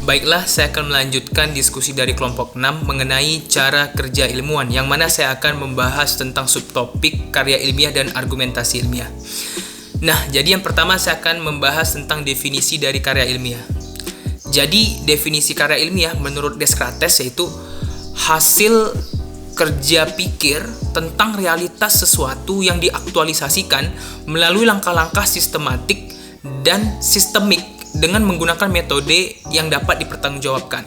Baiklah, saya akan melanjutkan diskusi dari kelompok 6 mengenai cara kerja ilmuwan, yang mana saya akan membahas tentang subtopik karya ilmiah dan argumentasi ilmiah. Nah, jadi yang pertama saya akan membahas tentang definisi dari karya ilmiah. Jadi, definisi karya ilmiah menurut Descartes yaitu hasil kerja pikir tentang realitas sesuatu yang diaktualisasikan melalui langkah-langkah sistematik dan sistemik dengan menggunakan metode yang dapat dipertanggungjawabkan.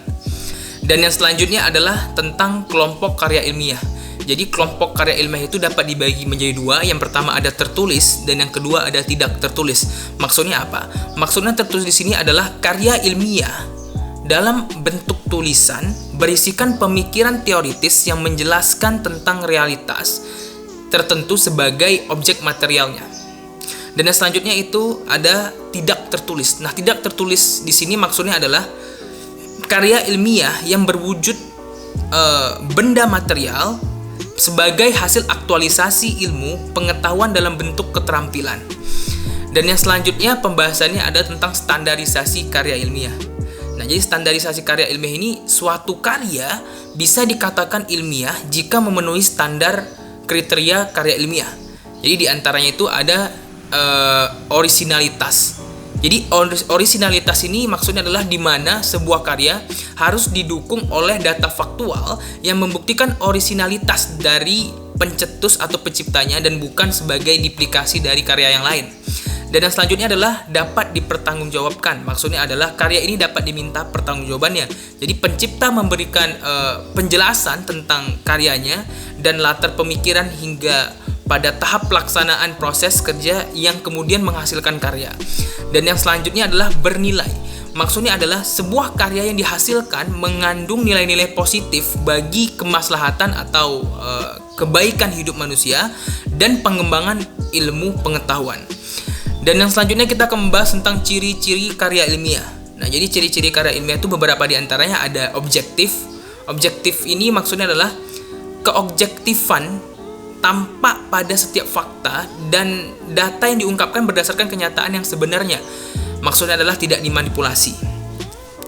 Dan yang selanjutnya adalah tentang kelompok karya ilmiah. Jadi kelompok karya ilmiah itu dapat dibagi menjadi dua. Yang pertama ada tertulis dan yang kedua ada tidak tertulis. Maksudnya apa? Maksudnya tertulis di sini adalah karya ilmiah dalam bentuk tulisan berisikan pemikiran teoritis yang menjelaskan tentang realitas tertentu sebagai objek materialnya. Dan yang selanjutnya itu ada tidak tertulis. Nah, tidak tertulis di sini maksudnya adalah karya ilmiah yang berwujud benda material sebagai hasil aktualisasi ilmu pengetahuan dalam bentuk keterampilan. Dan yang selanjutnya pembahasannya ada tentang standarisasi karya ilmiah. Nah, jadi standarisasi karya ilmiah ini suatu karya bisa dikatakan ilmiah jika memenuhi standar kriteria karya ilmiah. Jadi di antaranya itu ada orisinalitas. Jadi orisinalitas ini maksudnya adalah di mana sebuah karya harus didukung oleh data faktual yang membuktikan orisinalitas dari pencetus atau penciptanya dan bukan sebagai duplikasi dari karya yang lain. Dan yang selanjutnya adalah dapat dipertanggungjawabkan. Maksudnya adalah karya ini dapat diminta pertanggungjawabannya. Jadi pencipta memberikan penjelasan tentang karyanya dan latar pemikiran hingga pada tahap pelaksanaan proses kerja yang kemudian menghasilkan karya. Dan yang selanjutnya adalah bernilai. Maksudnya adalah sebuah karya yang dihasilkan mengandung nilai-nilai positif bagi kemaslahatan atau kebaikan hidup manusia dan pengembangan ilmu pengetahuan. Dan yang selanjutnya kita akan membahas tentang ciri-ciri karya ilmiah. Nah, jadi ciri-ciri karya ilmiah itu beberapa diantaranya ada objektif. Objektif ini maksudnya adalah keobjektifan tampak pada setiap fakta dan data yang diungkapkan berdasarkan kenyataan yang sebenarnya. Maksudnya adalah tidak dimanipulasi.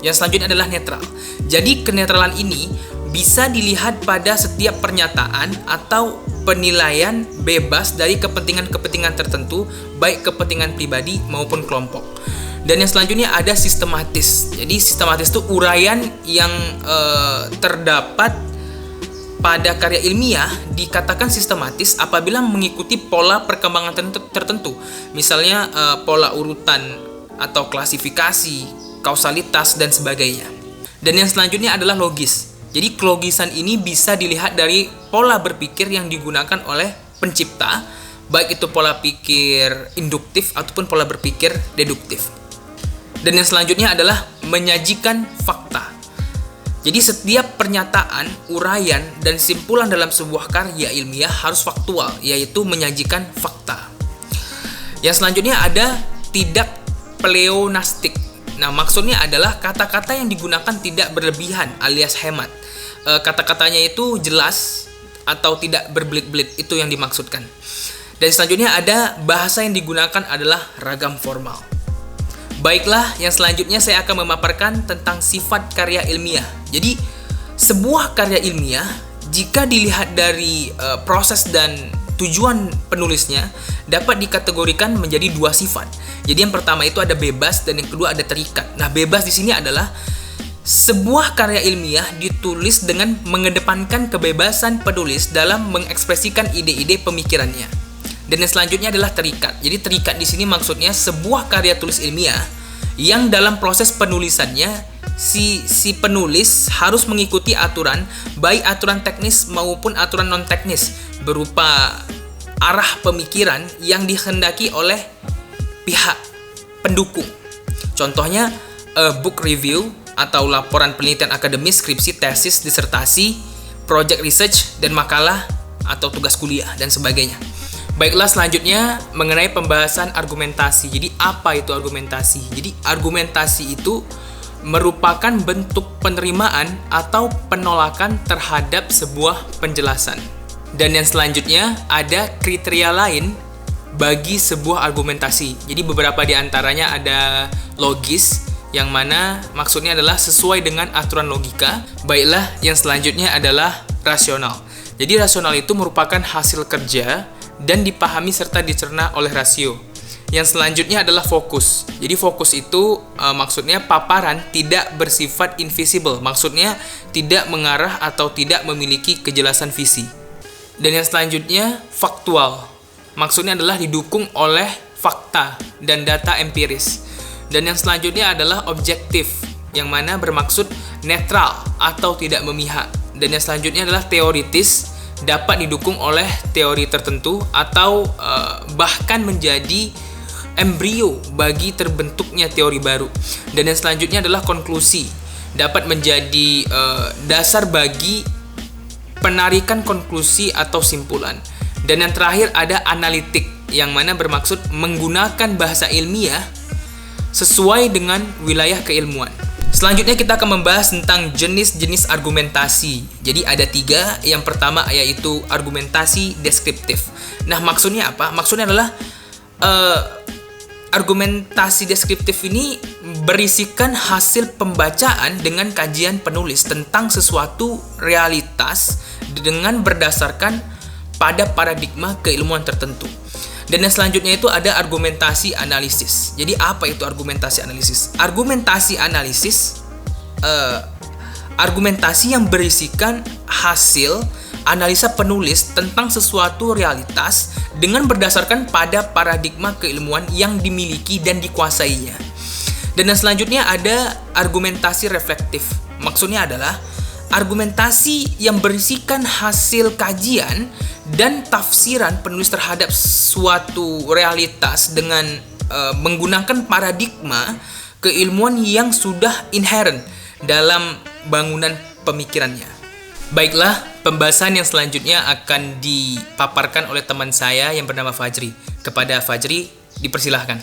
Yang selanjutnya adalah netral. Jadi kenetralan ini bisa dilihat pada setiap pernyataan atau penilaian bebas dari kepentingan-kepentingan tertentu, baik kepentingan pribadi maupun kelompok. Dan yang selanjutnya ada sistematis. Jadi sistematis itu uraian yang terdapat pada karya ilmiah dikatakan sistematis apabila mengikuti pola perkembangan tertentu. Misalnya pola urutan atau klasifikasi, kausalitas, dan sebagainya. Dan yang selanjutnya adalah logis. Jadi kelogisan ini bisa dilihat dari pola berpikir yang digunakan oleh pencipta, baik itu pola pikir induktif ataupun pola berpikir deduktif. Dan yang selanjutnya adalah menyajikan fakta. Jadi setiap pernyataan, uraian, dan simpulan dalam sebuah karya ilmiah harus faktual, yaitu menyajikan fakta. Yang selanjutnya ada tidak pleonastik. Nah, maksudnya adalah kata-kata yang digunakan tidak berlebihan alias hemat. Kata-katanya itu jelas atau tidak berbelit-belit, itu yang dimaksudkan. Dan selanjutnya ada bahasa yang digunakan adalah ragam formal. Baiklah, yang selanjutnya saya akan memaparkan tentang sifat karya ilmiah. Jadi, sebuah karya ilmiah jika dilihat dari proses dan tujuan penulisnya dapat dikategorikan menjadi dua sifat. Jadi yang pertama itu ada bebas dan yang kedua ada terikat. Nah, bebas di sini adalah sebuah karya ilmiah ditulis dengan mengedepankan kebebasan penulis dalam mengekspresikan ide-ide pemikirannya. Dan yang selanjutnya adalah terikat. Jadi terikat di sini maksudnya sebuah karya tulis ilmiah yang dalam proses penulisannya si penulis harus mengikuti aturan, baik aturan teknis maupun aturan non teknis berupa arah pemikiran yang dikehendaki oleh pihak pendukung. Contohnya book review atau laporan penelitian akademis, skripsi, tesis, disertasi, project research, dan makalah atau tugas kuliah dan sebagainya. Baiklah, selanjutnya mengenai pembahasan argumentasi. Jadi apa itu argumentasi? Jadi argumentasi itu merupakan bentuk penerimaan atau penolakan terhadap sebuah penjelasan. Dan yang selanjutnya ada kriteria lain bagi sebuah argumentasi. Jadi beberapa di antaranya ada logis, yang mana maksudnya adalah sesuai dengan aturan logika. Baiklah, yang selanjutnya adalah rasional. Jadi rasional itu merupakan hasil kerja dan dipahami serta dicerna oleh rasio. Yang selanjutnya adalah fokus. Jadi fokus itu maksudnya paparan tidak bersifat invisible. Maksudnya tidak mengarah atau tidak memiliki kejelasan visi. Dan yang selanjutnya faktual. Maksudnya adalah didukung oleh fakta dan data empiris. Dan yang selanjutnya adalah objektif, yang mana bermaksud netral atau tidak memihak. Dan yang selanjutnya adalah teoritis, dapat didukung oleh teori tertentu atau bahkan menjadi embrio bagi terbentuknya teori baru. Dan yang selanjutnya adalah konklusi, dapat menjadi dasar bagi penarikan konklusi atau simpulan. Dan yang terakhir ada analitik, yang mana bermaksud menggunakan bahasa ilmiah sesuai dengan wilayah keilmuan. Selanjutnya kita akan membahas tentang jenis-jenis argumentasi. Jadi ada 3. Yang pertama yaitu argumentasi deskriptif. Nah, maksudnya apa? Maksudnya adalah argumentasi deskriptif ini berisikan hasil pembacaan dengan kajian penulis tentang sesuatu realitas dengan berdasarkan pada paradigma keilmuan tertentu. Dan yang selanjutnya itu ada argumentasi analisis. Jadi apa itu argumentasi analisis? Argumentasi analisis argumentasi yang berisikan hasil analisa penulis tentang sesuatu realitas dengan berdasarkan pada paradigma keilmuan yang dimiliki dan dikuasainya. Dan yang selanjutnya ada argumentasi reflektif. Maksudnya adalah argumentasi yang berisikan hasil kajian dan tafsiran penulis terhadap suatu realitas dengan menggunakan paradigma keilmuan yang sudah inherent dalam bangunan pemikirannya. Baiklah, pembahasan yang selanjutnya akan dipaparkan oleh teman saya yang bernama Fajri. Kepada Fajri, dipersilahkan.